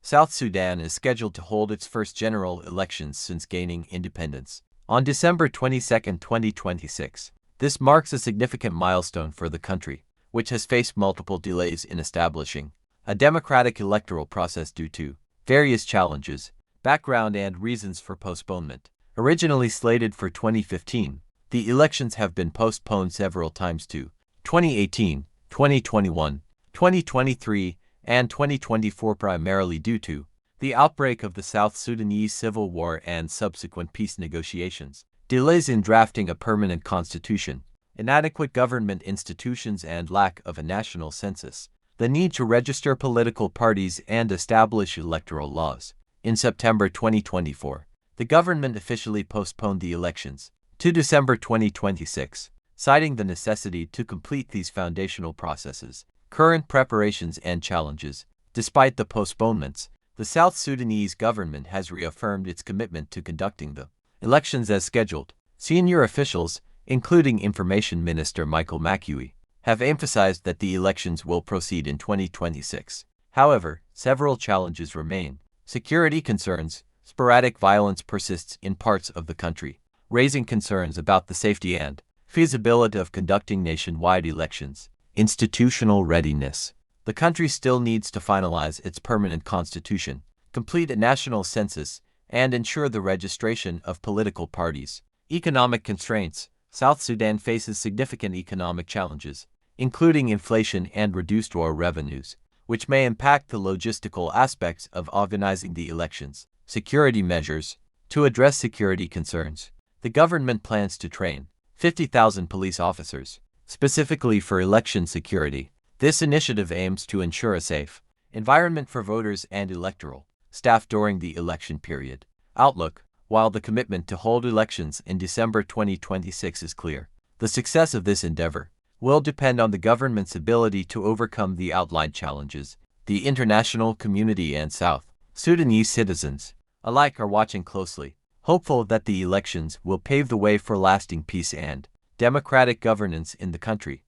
South Sudan is scheduled to hold its first general elections since gaining independence on December 22, 2026. This marks a significant milestone for the country, which has faced multiple delays in establishing a democratic electoral process due to various challenges, background, and reasons for postponement. Originally slated for 2015, the elections have been postponed several times to 2018, 2021, 2023, and 2024 primarily due to the outbreak of the South Sudanese civil war and subsequent peace negotiations, delays in drafting a permanent constitution, inadequate government institutions, and lack of a national census. The need to register political parties and establish electoral laws. In September 2024, the government officially postponed the elections to December 2026, citing the necessity to complete these foundational processes. Current preparations and challenges. Despite the postponements, the South Sudanese government has reaffirmed its commitment to conducting the elections as scheduled. Senior officials, including Information Minister Michael Makuei, have emphasized that the elections will proceed in 2026. However, several challenges remain. Security concerns. Sporadic violence persists in parts of the country, raising concerns about the safety and feasibility of conducting nationwide elections. Institutional readiness. The country still needs to finalize its permanent constitution, complete a national census, and ensure the registration of political parties. Economic constraints. South Sudan faces significant economic challenges, including inflation and reduced oil revenues, which may impact the logistical aspects of organizing the elections. Security measures. To address security concerns, the government plans to train 50,000 police officers, specifically for election security. This initiative aims to ensure a safe environment for voters and electoral staff during the election period. Outlook. While the commitment to hold elections in December 2026 is clear, the success of this endeavor will depend on the government's ability to overcome the outlined challenges. The international community and South Sudanese citizens alike are watching closely, hopeful that the elections will pave the way for lasting peace and democratic governance in the country.